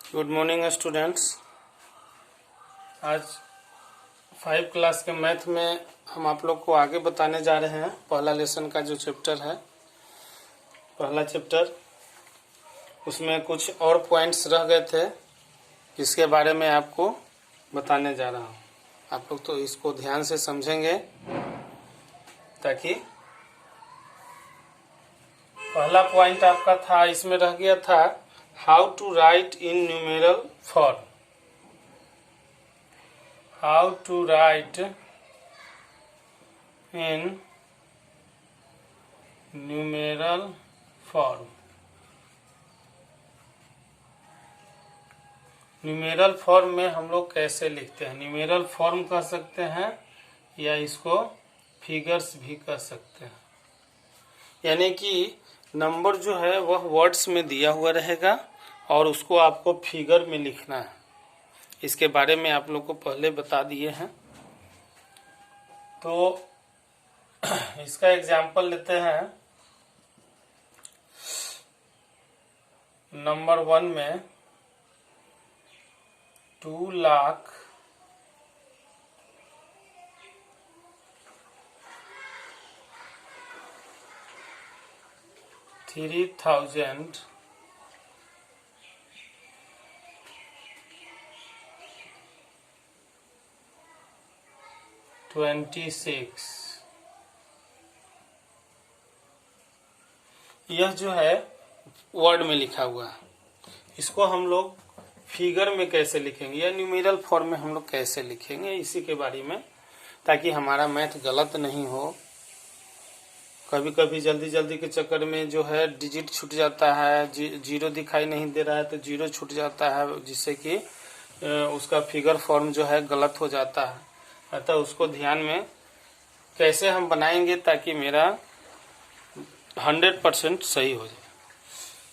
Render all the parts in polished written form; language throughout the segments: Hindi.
Good morning students. आज 5 क्लास के मैथ में हम आप लोग को आगे बताने जा रहे हैं। पहला लेसन का जो चैप्टर है, पहला चैप्टर, उसमें कुछ और पॉइंट्स रह गए थे जिसके बारे में आपको बताने जा रहा हूँ। आप लोग तो इसको ध्यान से समझेंगे ताकि पहला पॉइंट आपका था, इसमें रह गया था how to write in numeral form. How to write in numeral form. Numeral form में हम लोग कैसे लिखते हैं? न्यूमेरल फॉर्म कह सकते हैं या इसको फिगर्स भी कह सकते हैं। यानी कि नंबर जो है वह वर्ड्स में दिया हुआ रहेगा और उसको आपको फिगर में लिखना है। इसके बारे में आप लोग को पहले बता दिए हैं। तो इसका एग्जाम्पल लेते हैं। नंबर 1 में 2,00,000 3,000 26। यह जो है वर्ड में लिखा हुआ है, इसको हम लोग फिगर में कैसे लिखेंगे या न्यूमेरल फॉर्म में हम लोग कैसे लिखेंगे, इसी के बारे में, ताकि हमारा मैथ गलत नहीं हो। कभी कभी जल्दी के चक्कर में जो है डिजिट छूट जाता है, जीरो दिखाई नहीं दे रहा है तो जीरो छूट जाता है, जिससे कि उसका फिगर फॉर्म जो है गलत हो जाता है। अतः उसको ध्यान में कैसे हम बनाएंगे ताकि मेरा 100% सही हो जाए।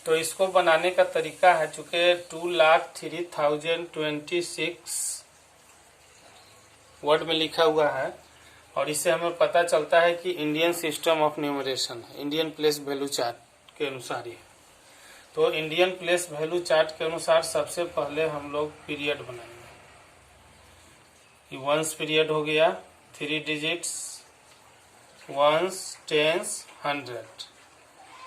तो इसको बनाने का तरीका है, चूंकि 2,03,026 वर्ड में लिखा हुआ है और इससे हमें पता चलता है कि इंडियन सिस्टम ऑफ न्यूमरेशन है, इंडियन प्लेस वैल्यू चार्ट के अनुसार ही। तो इंडियन प्लेस वैल्यू चार्ट के अनुसार सबसे पहले हम लोग पीरियड बनाएंगे। वंस पीरियड हो गया 3 डिजिट्स, वंस, टेंस, 100।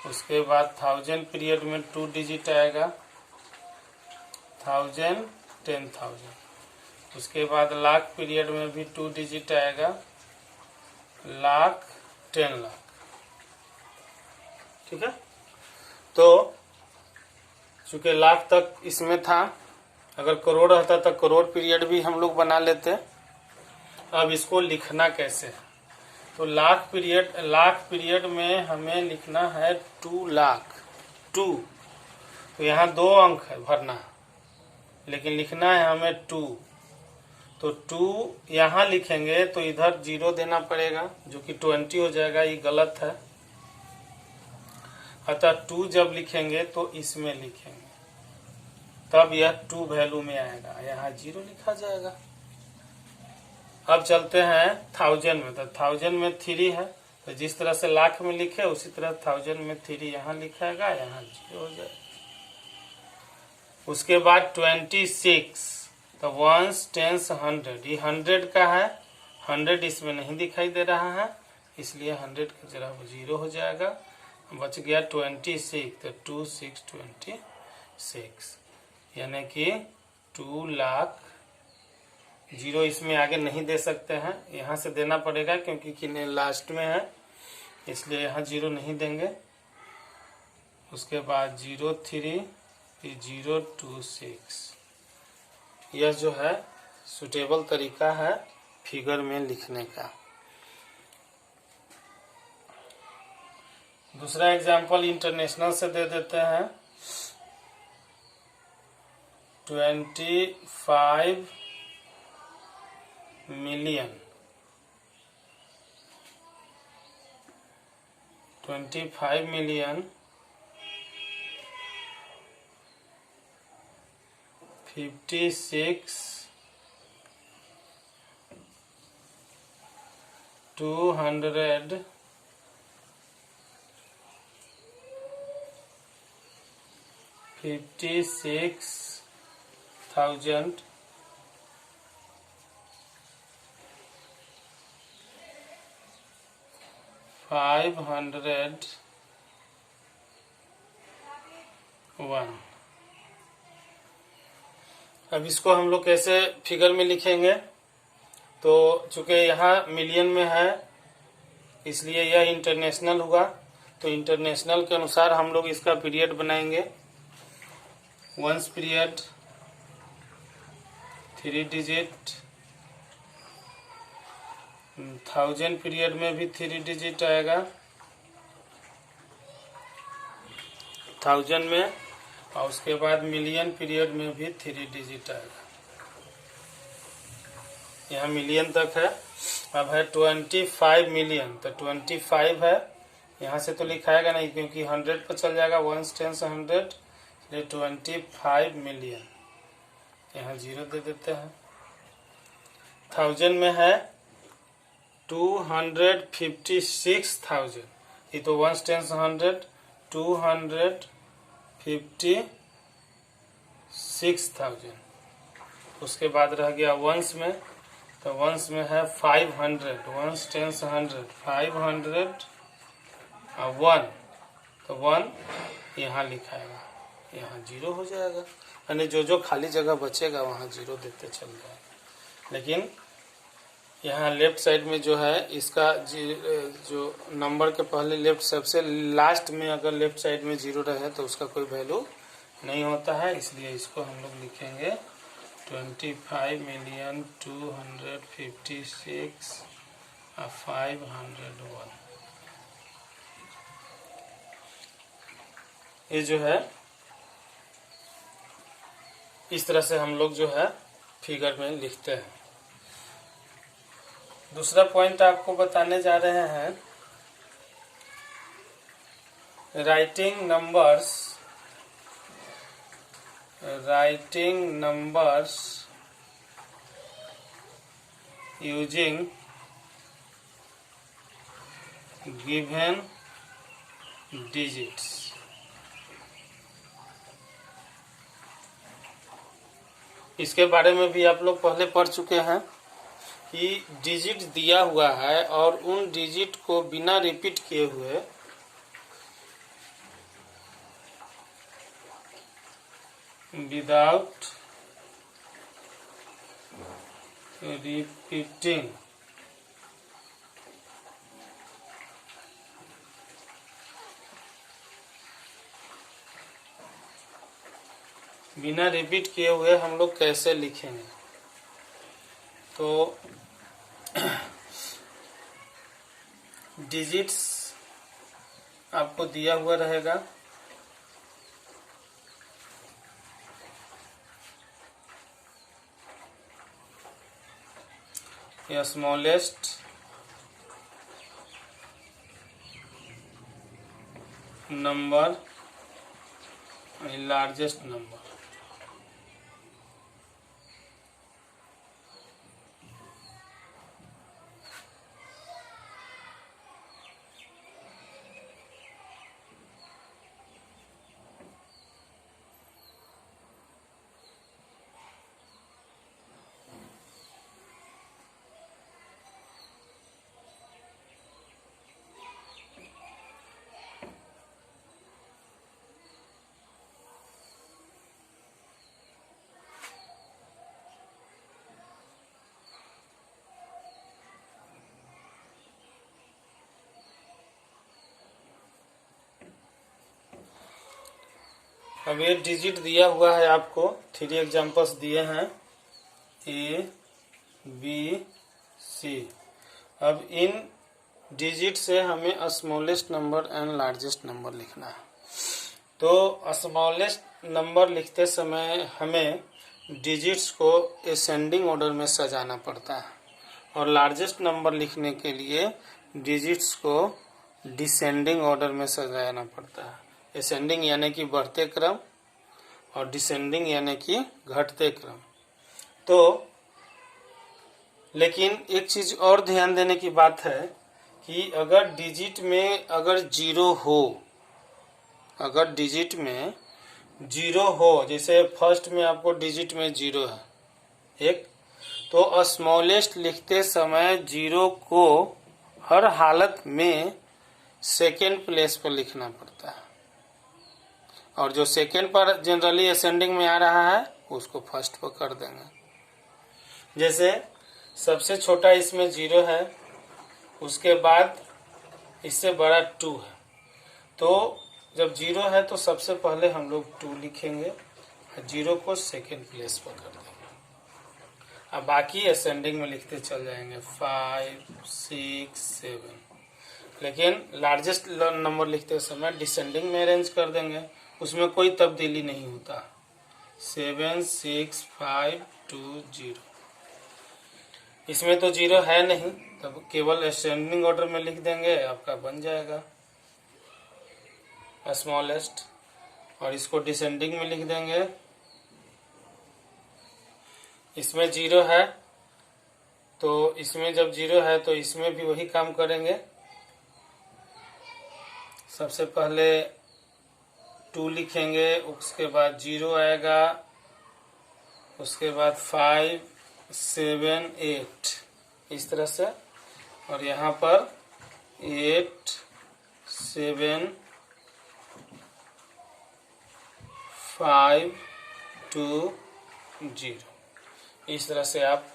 उसके बाद 1000 पीरियड में 2 डिजिट आएगा, 1000, 10,000। उसके बाद लाख पीरियड में भी 2 डिजिट आएगा, लाख, 10 लाख। ठीक है। तो चूंकि लाख तक इसमें था, अगर करोड़ रहता तो करोड़ पीरियड भी हम लोग बना लेते। अब इसको लिखना कैसे है? तो लाख पीरियड में हमें लिखना है 2 लाख। 2 तो यहाँ 2 अंक है भरना, लेकिन लिखना है हमें 2। तो 2 यहाँ लिखेंगे तो इधर 0 देना पड़ेगा, जो कि 20 हो जाएगा। ये गलत है। अतः 2 जब लिखेंगे तो इसमें लिखेंगे, तब यह 2 वैल्यू में आएगा, यहाँ 0 लिखा जाएगा। अब चलते हैं 1000 में। तो 1000 में 3 है, तो जिस तरह से लाख में लिखे उसी तरह 1000 में 3 यहाँ लिखेगा, यहाँ 0 हो जाएगा। उसके बाद 26, तो वंस, टेंस, 100। ये 100 का है, 100 इसमें नहीं दिखाई दे रहा है, इसलिए 100 की जगह 0 हो जाएगा। बच गया 26, तो 2626, यानी कि 2 लाख। 0 इसमें आगे नहीं दे सकते हैं, यहाँ से देना पड़ेगा क्योंकि लास्ट में है, इसलिए यहाँ 0 नहीं देंगे। उसके बाद 03, 026। यह जो है सुटेबल तरीका है फिगर में लिखने का। दूसरा एग्जांपल इंटरनेशनल से दे देते हैं। 25 मिलियन, 25 मिलियन 56,200 56 1000 501 अब इसको हम लोग कैसे फिगर में लिखेंगे? तो चूंकि यहाँ मिलियन में है इसलिए यह इंटरनेशनल हुआ, तो इंटरनेशनल के अनुसार हम लोग इसका पीरियड बनाएंगे। वंस पीरियड 3 डिजिट, 1000 पीरियड में भी 3 डिजिट आएगा 1000 में, और उसके बाद मिलियन पीरियड में भी 3 डिजिट आएगा। यहाँ मिलियन तक है। अब है 25 मिलियन, तो 25 है, यहाँ से तो लिखाएगा नहीं क्योंकि 100 पर चल जाएगा, 1 10 100, इसलिए 25 मिलियन, यहाँ 0 दे देते हैं। 1000 में है 256,000, ये तो 1 10 100, 256,000। उसके बाद रह गया वंस में, तो वंस में है 500, 1 10 100, 500 और 1, तो 1 यहाँ लिखाएगा, यहाँ 0 हो जाएगा, यानी जो जो खाली जगह बचेगा वहाँ 0 देते चल जाएगा। लेकिन यहाँ लेफ्ट साइड में जो है इसका जो नंबर के पहले लेफ्ट सबसे लास्ट में अगर लेफ्ट साइड में 0 रहे तो उसका कोई वैल्यू नहीं होता है, इसलिए इसको हम लोग लिखेंगे 25,256,501। ये जो है इस तरह से हम लोग जो है फिगर में लिखते हैं। दूसरा पॉइंट आपको बताने जा रहे हैं, writing numbers using given digits. इसके बारे में भी आप लोग पहले पढ़ चुके हैं कि डिजिट दिया हुआ है और उन डिजिट को बिना रिपीट किए हुए विदाउट रिपीटिंग बिना रिपीट किए हुए हम लोग कैसे लिखेंगे? तो डिजिट्स आपको दिया हुआ रहेगा, या स्मॉलेस्ट नंबर लार्जेस्ट नंबर। अब ये डिजिट दिया हुआ है आपको, 3 एग्जांपल्स दिए हैं A, B, C। अब इन डिजिट से हमें smallest number and largest number लिखना है। तो स्मॉलेस्ट नंबर लिखते समय हमें डिजिट्स को असेंडिंग ऑर्डर में सजाना पड़ता है, और लार्जेस्ट नंबर लिखने के लिए डिजिट्स को डिसेंडिंग ऑर्डर में सजाना पड़ता है। असेंडिंग यानी कि बढ़ते क्रम और डिसेंडिंग यानी कि घटते क्रम। तो लेकिन एक चीज और ध्यान देने की बात है कि अगर डिजिट में अगर 0 हो, अगर डिजिट में जीरो हो, जैसे फर्स्ट में आपको डिजिट में जीरो है एक, तो स्मॉलेस्ट लिखते समय जीरो को हर हालत में सेकेंड प्लेस पर लिखना पड़ता है, और जो सेकेंड पर जनरली असेंडिंग में आ रहा है उसको फर्स्ट पर कर देंगे। जैसे सबसे छोटा इसमें जीरो है, उसके बाद इससे बड़ा 2 है, तो जब जीरो है तो सबसे पहले हम लोग 2 लिखेंगे, जीरो को सेकेंड प्लेस पर कर देंगे। अब बाकी असेंडिंग में लिखते चल जाएंगे 5, 6, 7, लेकिन लार्जेस्ट नंबर लिखते समय डिसेंडिंग में अरेंज कर देंगे, उसमें कोई तब्दीली नहीं होता। 7, 6, 5, 2, 0। इसमें तो जीरो है नहीं, तब केवल असेंडिंग ऑर्डर में लिख देंगे, आपका बन जाएगा स्मॉलेस्ट, और इसको डिसेंडिंग में लिख देंगे। इसमें जीरो है तो इसमें जब जीरो है तो इसमें भी वही काम करेंगे, सबसे पहले 2 लिखेंगे, उसके बाद 0 आएगा, उसके बाद 5, 7, 8 इस तरह से, और यहाँ पर 8, 7, 5, 2, 0 इस तरह से आप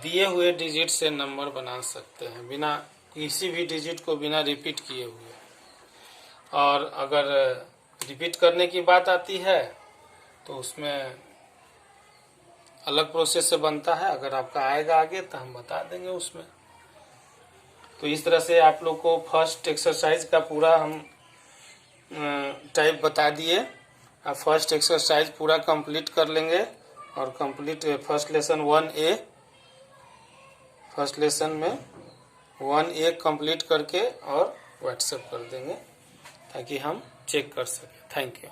दिए हुए डिजिट से नंबर बना सकते हैं बिना किसी भी डिजिट को बिना रिपीट किए हुए। और अगर रिपीट करने की बात आती है तो उसमें अलग प्रोसेस से बनता है, अगर आपका आएगा आगे तो हम बता देंगे उसमें। तो इस तरह से आप लोग को फर्स्ट एक्सरसाइज का पूरा हम टाइप बता दिए। आप फर्स्ट एक्सरसाइज पूरा कंप्लीट कर लेंगे, और complete first lesson 1A, first lesson में 1A कंप्लीट करके और व्हाट्सएप कर देंगे ताकि हम चेक कर सकें। Thank you.